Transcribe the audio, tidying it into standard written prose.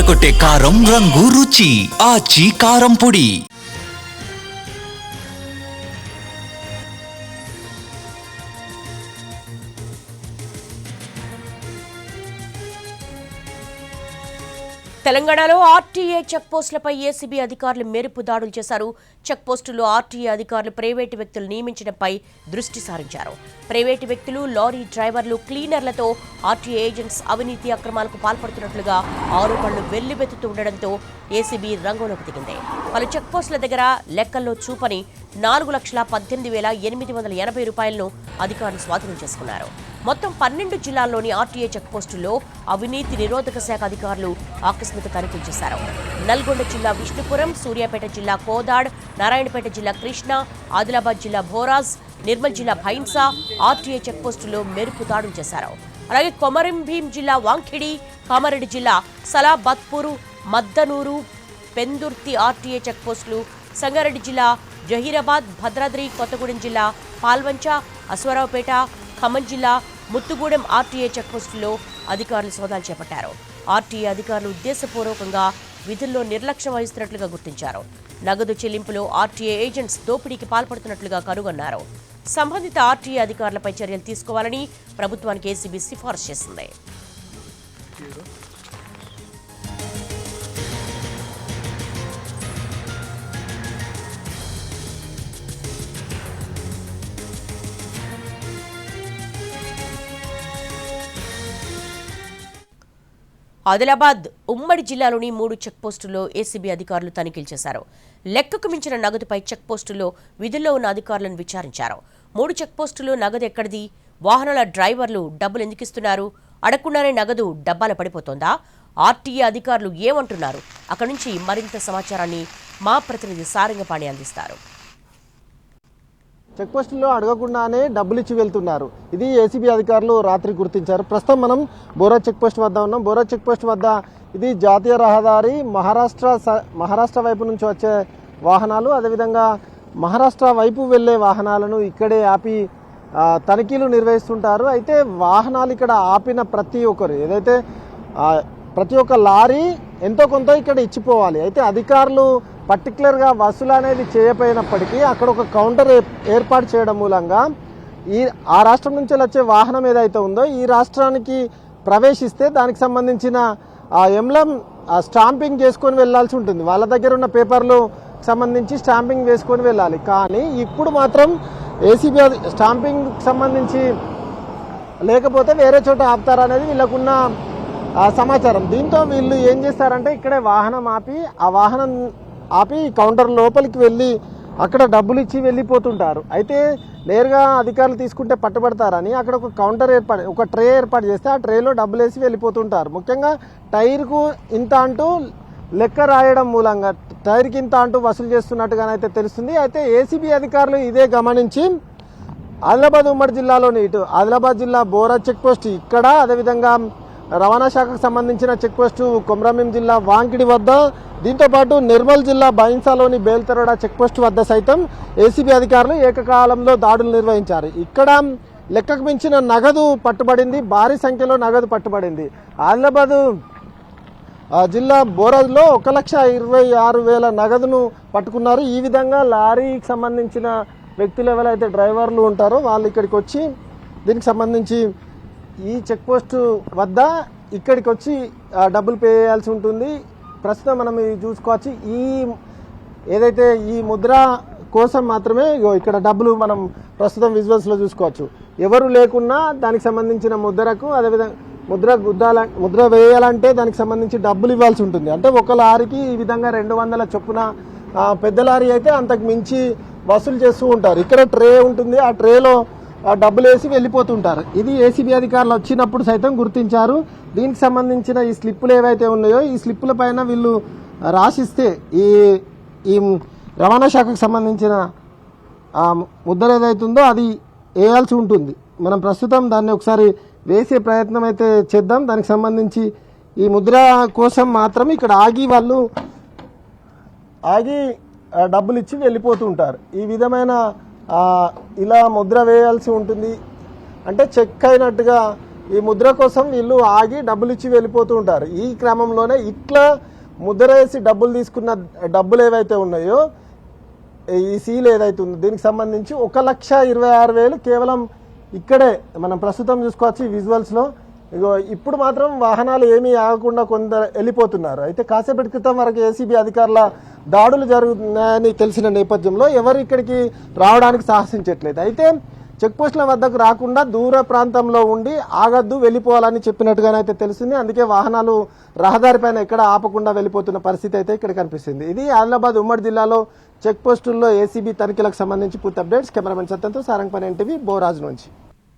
అదరగొట్టే కారం రంగు రుచి ఆచి కారం పొడి. తెలంగాణలో ఆర్టీఏ చెక్ పోస్టులపై ఏసీబీ అధికారులు మెరుపు దాడులు చేశారు. చెక్ పోస్టుల్లో ఆర్టీఏ అధికారులు ప్రైవేటు వ్యక్తులు నియమించడంపై దృష్టి సారించారు. ప్రైవేటు వ్యక్తులు, లారీ డ్రైవర్లు, క్లీనర్లతో ఆర్టీఏ ఏజెంట్స్ అవినీతి అక్రమాలకు పాల్పడుతున్నట్లుగా ఆరోపణలు వెల్లువెత్తుతూ ఉండడంతో ఏసీబీ రంగంలోకి దిగింది. పలు చెక్ పోస్టుల దగ్గర లెక్కల్లో చూపని 4,18,880 రూపాయలను అధికారులు స్వాధీనం చేసుకున్నారు. మొత్తం 12 జిల్లాల్లోని ఆర్టీఏ చెక్ పోస్టుల్లో అవినీతి నిరోధక శాఖ అధికారులు ఆకస్మిక తనిఖీలు చేశారు. నల్గొండ జిల్లా విష్ణుపురం, సూర్యాపేట జిల్లా కోదాడ్, నారాయణపేట జిల్లా కృష్ణ, ఆదిలాబాద్ జిల్లా భోరాజ్, నిర్మల్ జిల్లా భైన్సా ఆర్టీఏ చెక్ పోస్టుల్లో మెరుపు దాడులు చేశారు. అలాగే కొమరంభీం జిల్లా వాంఖిడి, కామారెడ్డి జిల్లా సలాబత్పూర్, మద్దనూరు, పెందుర్తి ఆర్టీఏ చెక్ పోస్టులు, సంగారెడ్డి జిల్లా జహీరాబాద్, భద్రాద్రి కొత్తగూడెం జిల్లా పాల్వంచ, అశ్వారావుపేట, ఖమ్మం జిల్లా ముత్తుగూడెం ఆర్టీఏ చెక్పోస్టుల్లో అధికారులు సోదాలు చేపట్టారు. ఆర్టీఏ అధికారులు ఉద్దేశపూర్వకంగా విధుల్లో నిర్లక్ష్యం వహిస్తున్నట్లుగా గుర్తించారు. నగదు చెల్లింపులో ఆర్టీఏ ఏజెంట్స్ దోపిడీకి పాల్పడుతున్నట్లుగా కనుగొన్నారు. సంబంధిత ఆర్టీఏ అధికారులపై చర్యలు తీసుకోవాలని ప్రభుత్వానికి ఏసీబీ సిఫార్సు చేసింది. ఆదిలాబాద్ ఉమ్మడి జిల్లాలోని 3 చెక్పోస్టుల్లో ఏసీబీ అధికారులు తనిఖీలు చేశారు. లెక్కకు మించిన నగదుపై చెక్పోస్టుల్లో విధుల్లో ఉన్న అధికారులను విచారించారు. 3 చెక్పోస్టుల్లో నగదు ఎక్కడిది, వాహనాల డ్రైవర్లు డబ్బులు ఎందుకిస్తున్నారు, అడగకుండానే నగదు డబ్బాల పడిపోతోందా, ఆర్టీఏ అధికారులు ఏమంటున్నారు, అక్కడి నుంచి మరింత సమాచారాన్ని మా ప్రతినిధి సారంగపాణి అందిస్తారు. చెక్ పోస్టుల్లో అడగకుండానే డబ్బులు ఇచ్చి వెళ్తున్నారు. ఇది ఏసీబీ అధికారులు రాత్రి గుర్తించారు. ప్రస్తుతం మనం బోరా చెక్ పోస్ట్ వద్ద ఉన్నాం. బోరా చెక్ పోస్ట్ వద్ద ఇది జాతీయ రహదారి, మహారాష్ట్ర వైపు నుంచి వచ్చే వాహనాలు, అదేవిధంగా మహారాష్ట్ర వైపు వెళ్లే వాహనాలను ఇక్కడే ఆపి తనిఖీలు నిర్వహిస్తుంటారు. అయితే వాహనాలు ఇక్కడ ఆపిన ప్రతి ఒక్కరు ఏదైతే ప్రతి ఒక్క లారీ ఎంతో కొంత ఇక్కడ ఇచ్చిపోవాలి. అయితే అధికారులు పర్టికులర్గా వసూలు అనేది చేయకపోయినప్పటికీ అక్కడ ఒక కౌంటర్ ఏర్పాటు చేయడం మూలంగా ఆ రాష్ట్రం నుంచి వచ్చే వాహనం ఏదైతే ఉందో ఈ రాష్ట్రానికి ప్రవేశిస్తే దానికి సంబంధించిన ఎంబ్లం స్టాంపింగ్ చేసుకొని వెళ్లాల్సి ఉంటుంది. వాళ్ళ దగ్గర ఉన్న పేపర్లు సంబంధించి స్టాంపింగ్ వేసుకొని వెళ్ళాలి. కానీ ఇప్పుడు మాత్రం ఏసీబీ స్టాంపింగ్ సంబంధించి లేకపోతే వేరే చోట ఆపుతారనేది వీళ్ళకున్న సమాచారం. దీంతో వీళ్ళు ఏం చేస్తారంటే ఇక్కడే వాహనం ఆపి కౌంటర్ లోపలికి వెళ్ళి అక్కడ డబ్బులు ఇచ్చి వెళ్ళిపోతుంటారు. అయితే నేరుగా అధికారులు తీసుకుంటే పట్టుబడతారని అక్కడ ఒక కౌంటర్ ఒక ట్రే ఏర్పాటు చేస్తే ఆ ట్రేలో డబ్బులు వేసి వెళ్ళిపోతుంటారు. ముఖ్యంగా టైర్కు ఇంత అంటూ లెక్క రాయడం మూలంగా టైర్కి ఇంత అంటూ వసూలు చేస్తున్నట్టుగానైతే తెలుస్తుంది. అయితే ఏసీబీ అధికారులు ఇదే గమనించి ఆదిలాబాద్ ఉమ్మడి జిల్లాలోని ఇటు ఆదిలాబాద్ జిల్లా బోరా చెక్ పోస్ట్ ఇక్కడ, అదేవిధంగా రవాణా శాఖకు సంబంధించిన చెక్ పోస్టు కొమరంభీం జిల్లా వాంకిడి వద్ద, దీంతోపాటు నిర్మల్ జిల్లా బైన్సాలోని బేల్తరోడా చెక్ పోస్టు వద్ద సైతం ఏసీబీ అధికారులు ఏకకాలంలో దాడులు నిర్వహించారు. ఇక్కడ లెక్కకు మించిన నగదు పట్టుబడింది, భారీ సంఖ్యలో నగదు పట్టుబడింది. ఆదిలాబాద్ జిల్లా బోరాజ్లో 1,26,000 నగదును పట్టుకున్నారు. ఈ విధంగా లారీకి సంబంధించిన వ్యక్తులు ఎవరైతే డ్రైవర్లు ఉంటారో వాళ్ళు ఇక్కడికి వచ్చి దీనికి సంబంధించి ఈ చెక్ పోస్టు వద్ద ఇక్కడికి వచ్చి డబ్బులు పే చేయాల్సి ఉంటుంది. ప్రస్తుతం మనం ఇది చూసుకోవచ్చు. ఏదైతే ఈ ముద్ర కోసం మాత్రమే ఇక్కడ డబ్బులు మనం ప్రస్తుతం విజువల్స్లో చూసుకోవచ్చు. ఎవరు లేకున్నా దానికి సంబంధించిన ముద్రకు, అదేవిధంగా ముద్ర వేయాలంటే దానికి సంబంధించి డబ్బులు ఇవ్వాల్సి ఉంటుంది. అంటే ఒక లారీకి ఈ విధంగా 200 చొప్పున, పెద్ద లారీ అయితే అంతకు మించి వసూలు చేస్తూ ఉంటారు. ఇక్కడ ట్రే ఉంటుంది, ఆ ట్రేలో డబ్బులు వేసి వెళ్ళిపోతుంటారు. ఇది ఏసీబీ అధికారులు వచ్చినప్పుడు సైతం గుర్తించారు. దీనికి సంబంధించిన ఈ స్లిప్పులు ఏవైతే ఉన్నాయో ఈ స్లిప్పుల పైన వీళ్ళు రాసిస్తే ఈ రవాణా శాఖకు సంబంధించిన ముద్ర ఏదైతుందో అది వేయాల్సి ఉంటుంది. మనం ప్రస్తుతం దాన్ని ఒకసారి వేసే ప్రయత్నం అయితే చేద్దాం. దానికి సంబంధించి ఈ ముద్ర కోసం మాత్రం ఇక్కడ ఆగి డబ్బులు ఇచ్చి వెళ్ళిపోతూ ఉంటారు. ఈ విధమైన ఇలా ముద్ర వేయాల్సి ఉంటుంది. అంటే చెక్ అయినట్టుగా ఈ ముద్ర కోసం వీళ్ళు ఆగి డబ్బులు ఇచ్చి వెళ్ళిపోతూ ఉంటారు. ఈ క్రమంలోనే ఇట్లా ముద్ర వేసి డబ్బులు తీసుకున్న డబ్బులు ఏవైతే ఉన్నాయో, ఈ సీల్ ఏదైతే ఉందో దీనికి సంబంధించి 1,26,000 కేవలం ఇక్కడే మనం ప్రస్తుతం చూసుకోవచ్చు ఈ విజువల్స్లో. ఇగో ఇప్పుడు మాత్రం వాహనాలు ఏమీ ఆగకుండా కొందరు వెళ్ళిపోతున్నారు. అయితే కాసేపటి క్రితం వరకు ఏసీబీ అధికారుల దాడులు జరుగుతున్నాయని తెలిసిన నేపథ్యంలో ఎవరు ఇక్కడికి రావడానికి సాహసించట్లేదు. అయితే చెక్ పోస్టుల వద్దకు రాకుండా దూర ప్రాంతంలో ఉండి ఆగద్దు, వెళ్ళిపోవాలని చెప్పినట్టుగానైతే తెలిసింది. అందుకే వాహనాలు రహదారి పైన ఎక్కడ ఆపకుండా వెళ్ళిపోతున్న పరిస్థితి అయితే ఇక్కడ కనిపిస్తుంది. ఇది ఆదిలాబాద్ ఉమ్మడి జిల్లాలో చెక్ పోస్టుల్లో ఏసీబీ తనిఖీలకు సంబంధించి పూర్తి అప్డేట్స్. కెమెరామెన్ సత్యంతో సారంగపల్లి ఎన్టీవీ బోరాజ్ నుంచి.